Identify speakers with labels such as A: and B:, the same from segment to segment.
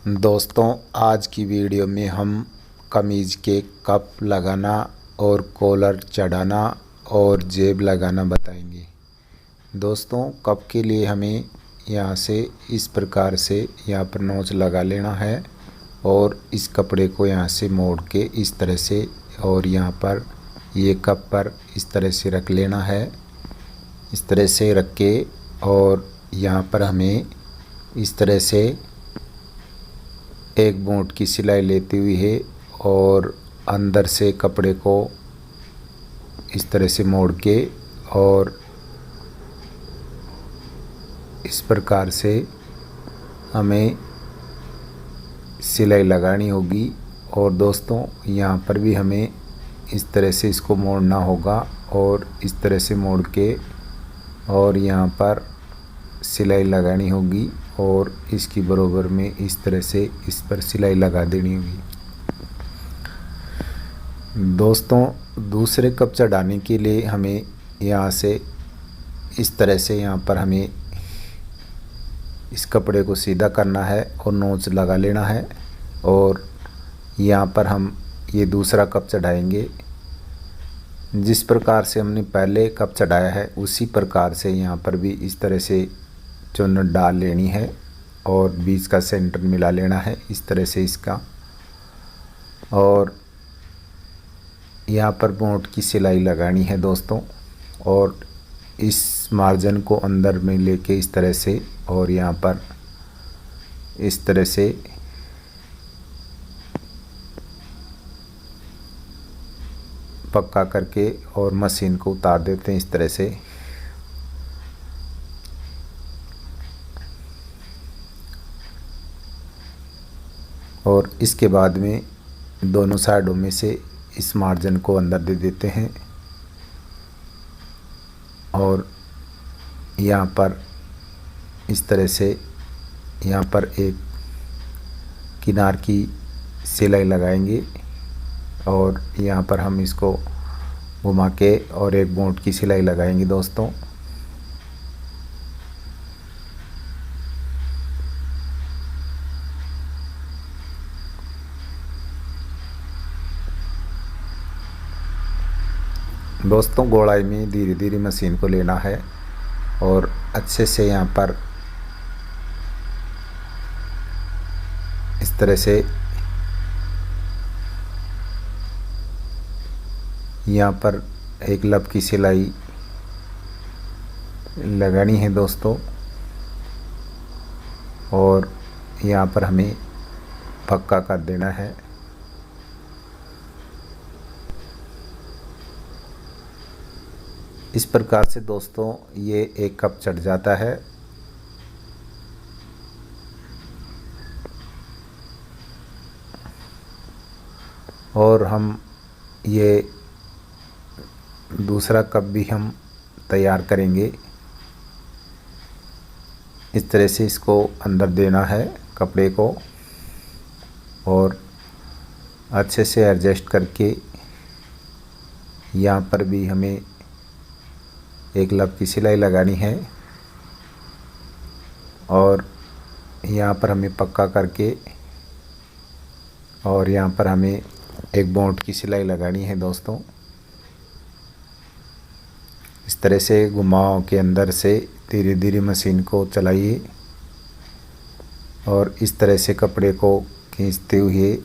A: दोस्तों, आज की वीडियो में हम कमीज़ के कप लगाना और कॉलर चढ़ाना और जेब लगाना बताएंगे। दोस्तों, कप के लिए हमें यहाँ से इस प्रकार से यहाँ पर नोच लगा लेना है और इस कपड़े को यहाँ से मोड़ के इस तरह से और यहाँ पर ये कप पर इस तरह से रख लेना है। इस तरह से रख के और यहाँ पर हमें इस तरह से एक बूट की सिलाई लेती हुई है और अंदर से कपड़े को इस तरह से मोड़ के और इस प्रकार से हमें सिलाई लगानी होगी। और दोस्तों, यहाँ पर भी हमें इस तरह से इसको मोड़ना होगा और इस तरह से मोड़ के और यहाँ पर सिलाई लगानी होगी और इसकी बराबर में इस तरह से इस पर सिलाई लगा देनी होगी। दोस्तों, दूसरे कप चढ़ाने के लिए हमें यहाँ से इस तरह से यहाँ पर हमें इस कपड़े को सीधा करना है और नोच लगा लेना है और यहाँ पर हम ये दूसरा कप चढ़ाएंगे। जिस प्रकार से हमने पहले कप चढ़ाया है उसी प्रकार से यहाँ पर भी इस तरह से चुन डाल लेनी है और बीच का सेंटर मिला लेना है इस तरह से इसका। और यहाँ पर बूट की सिलाई लगानी है दोस्तों और इस मार्जिन को अंदर में लेके इस तरह से और यहाँ पर इस तरह से पक्का करके और मशीन को उतार देते हैं इस तरह से। और इसके बाद में दोनों साइडों में से इस मार्जिन को अंदर दे देते हैं और यहाँ पर इस तरह से यहाँ पर एक किनार की सिलाई लगाएंगे और यहाँ पर हम इसको घुमा के और एक बूट की सिलाई लगाएंगे दोस्तों। दोस्तों, गोलाई में धीरे धीरे मशीन को लेना है और अच्छे से यहाँ पर इस तरह से यहाँ पर एक लब की सिलाई लगानी है दोस्तों और यहाँ पर हमें पक्का कर देना है। इस प्रकार से दोस्तों ये एक कप चढ़ जाता है। और हम ये दूसरा कप भी हम तैयार करेंगे। इस तरह से इसको अंदर देना है कपड़े को और अच्छे से एडजस्ट करके यहाँ पर भी हमें एक लब की सिलाई लगानी है और यहाँ पर हमें पक्का करके और यहाँ पर हमें एक बूट की सिलाई लगानी है दोस्तों। इस तरह से घुमाव के अंदर से धीरे धीरे मशीन को चलाइए और इस तरह से कपड़े को खींचते हुए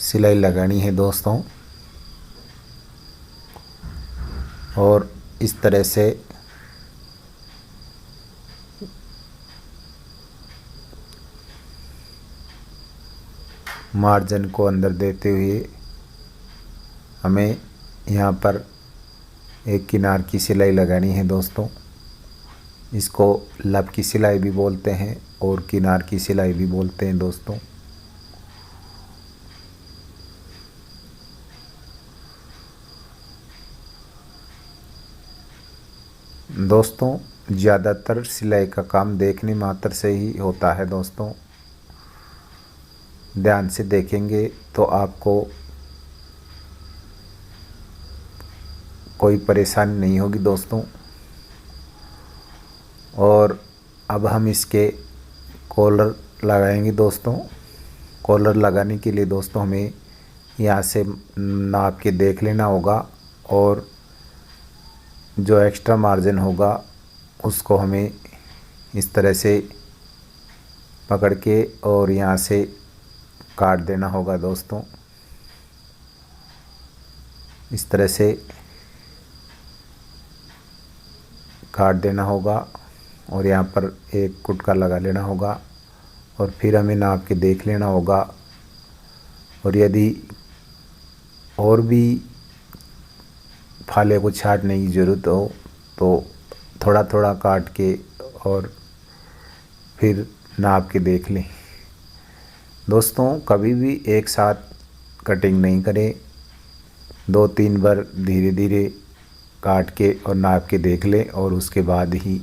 A: सिलाई लगानी है दोस्तों। और इस तरह से मार्जिन को अंदर देते हुए हमें यहाँ पर एक किनार की सिलाई लगानी है दोस्तों। इसको लब की सिलाई भी बोलते हैं और किनार की सिलाई भी बोलते हैं दोस्तों। दोस्तों, ज़्यादातर सिलाई का काम देखने मात्र से ही होता है दोस्तों। ध्यान से देखेंगे तो आपको कोई परेशानी नहीं होगी दोस्तों। और अब हम इसके कॉलर लगाएंगे दोस्तों। कॉलर लगाने के लिए दोस्तों हमें यहाँ से नाप के देख लेना होगा और जो एक्स्ट्रा मार्जिन होगा उसको हमें इस तरह से पकड़ के और यहाँ से काट देना होगा दोस्तों। इस तरह से काट देना होगा और यहाँ पर एक कुटका लगा लेना होगा और फिर हमें नाप के देख लेना होगा। और यदि और भी फाले को छाटने की ज़रूरत हो तो थोड़ा थोड़ा काट के और फिर नाप के देख लें दोस्तों। कभी भी एक साथ कटिंग नहीं करें, 2-3 बार धीरे धीरे काट के और नाप के देख लें और उसके बाद ही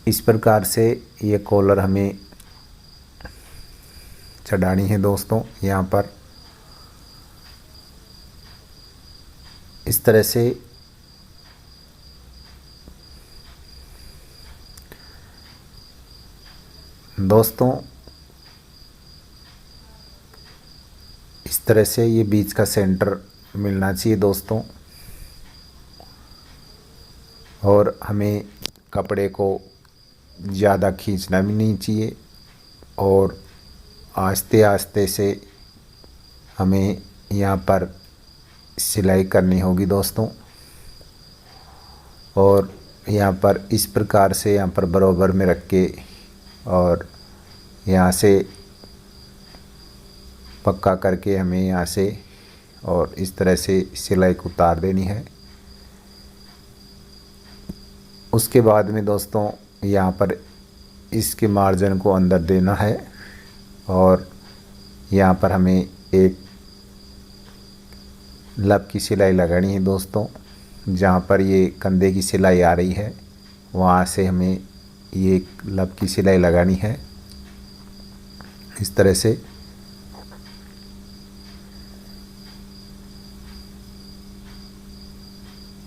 A: इस प्रकार से ये कॉलर हमें चढ़ानी है दोस्तों। यहाँ पर इस तरह से दोस्तों, इस तरह से ये बीच का सेंटर मिलना चाहिए दोस्तों। और हमें कपड़े को ज़्यादा खींचना भी नहीं चाहिए और आस्ते आस्ते से हमें यहाँ पर सिलाई करनी होगी दोस्तों। और यहाँ पर इस प्रकार से यहाँ पर बराबर में रख के और यहाँ से पक्का करके हमें यहाँ से और इस तरह से सिलाई को उतार देनी है। उसके बाद में दोस्तों यहाँ पर इसके मार्जिन को अंदर देना है और यहाँ पर हमें एक लब की सिलाई लगानी है दोस्तों। जहाँ पर ये कंधे की सिलाई आ रही है वहाँ से हमें ये लब की सिलाई लगानी है इस तरह से।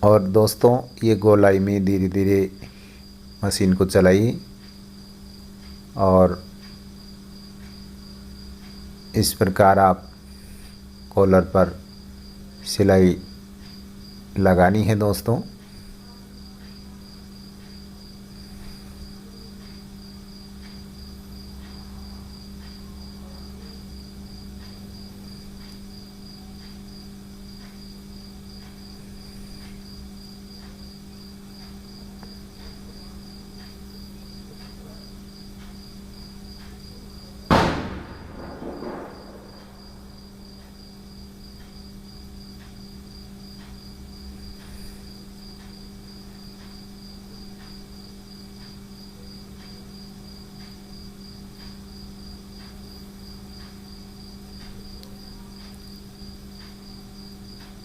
A: और दोस्तों ये गोलाई में धीरे धीरे मशीन को चलाइए और इस प्रकार आप कॉलर पर सिलाई लगानी है दोस्तों।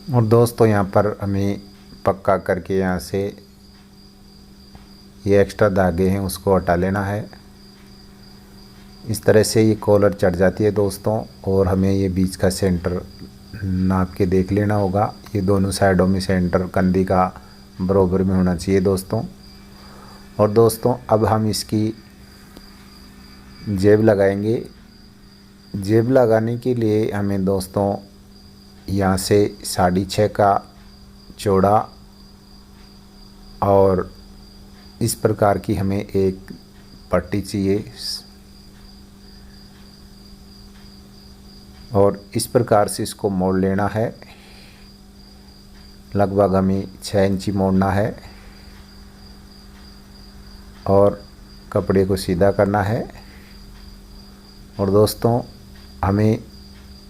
A: और दोस्तों यहाँ पर हमें पक्का करके यहाँ से ये एक्स्ट्रा धागे हैं उसको हटा लेना है। इस तरह से ये कॉलर चढ़ जाती है दोस्तों। और हमें ये बीच का सेंटर नाप के देख लेना होगा। ये दोनों साइडों में सेंटर कंधी का बराबर में होना चाहिए दोस्तों। और दोस्तों अब हम इसकी जेब लगाएंगे। जेब लगाने के लिए हमें दोस्तों यहाँ से 6.5 का चौड़ा और इस प्रकार की हमें एक पट्टी चाहिए और इस प्रकार से इसको मोड़ लेना है। लगभग हमें 6 इंची मोड़ना है और कपड़े को सीधा करना है। और दोस्तों हमें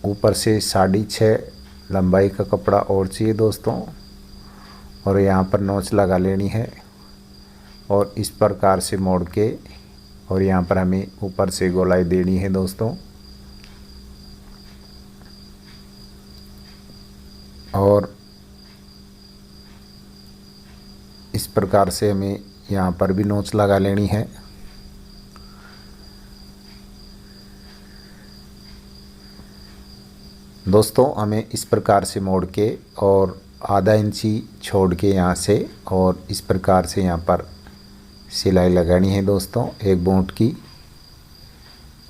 A: ऊपर से 6.5 लंबाई का कपड़ा और चाहिए दोस्तों। और यहाँ पर नोच लगा लेनी है और इस प्रकार से मोड़ के और यहाँ पर हमें ऊपर से गोलाई देनी है दोस्तों। और इस प्रकार से हमें यहाँ पर भी नोच लगा लेनी है। दोस्तों हमें इस प्रकार से मोड़ के और आधा इंची छोड़ के यहाँ से और इस प्रकार से यहाँ पर सिलाई लगानी है दोस्तों एक बूट की।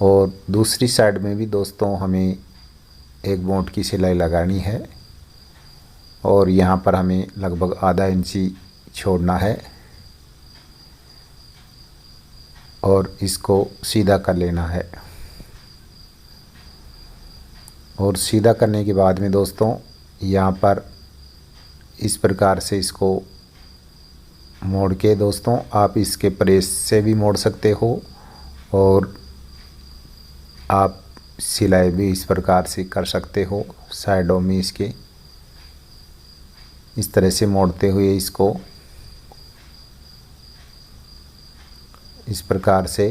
A: और दूसरी साइड में भी दोस्तों हमें एक बूट की सिलाई लगानी है और यहाँ पर हमें लगभग आधा इंची छोड़ना है और इसको सीधा कर लेना है। और सीधा करने के बाद में दोस्तों यहाँ पर इस प्रकार से इसको मोड़ के दोस्तों आप इसके प्रेस से भी मोड़ सकते हो और आप सिलाई भी इस प्रकार से कर सकते हो साइडों में इसके इस तरह से मोड़ते हुए इसको इस प्रकार से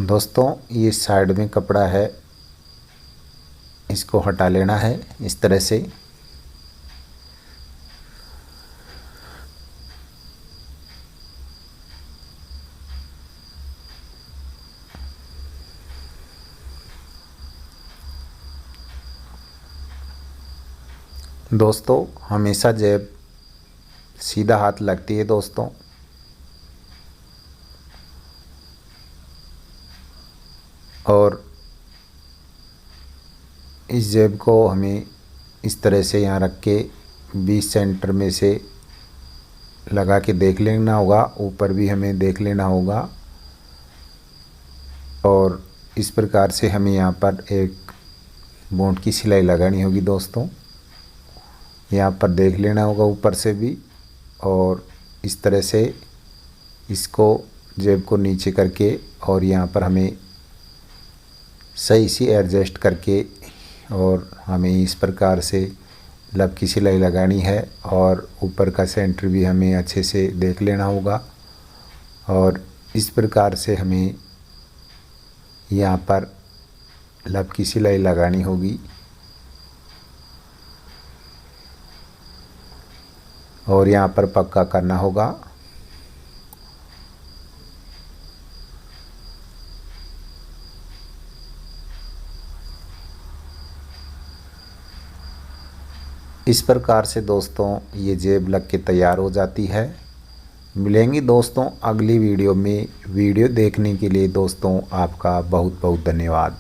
A: दोस्तों ये साइड में कपड़ा है इसको हटा लेना है इस तरह से। दोस्तों हमेशा जेब सीधा हाथ लगती है दोस्तों। और इस जेब को हमें इस तरह से यहाँ रख के 20 सेंटर में से लगा के देख लेना होगा, ऊपर भी हमें देख लेना होगा। और इस प्रकार से हमें यहाँ पर एक बूट की सिलाई लगानी होगी दोस्तों। यहाँ पर देख लेना होगा ऊपर से भी और इस तरह से इसको जेब को नीचे करके और यहाँ पर हमें सही से एडजस्ट करके और हमें इस प्रकार से लब की सिलाई लगानी है। और ऊपर का सेंटर भी हमें अच्छे से देख लेना होगा और इस प्रकार से हमें यहाँ पर लब की सिलाई लगानी होगी। और यहाँ पर पक्का करना होगा। इस प्रकार से दोस्तों ये जेब लग के तैयार हो जाती है। मिलेंगे दोस्तों अगली वीडियो में। वीडियो देखने के लिए दोस्तों आपका बहुत बहुत धन्यवाद।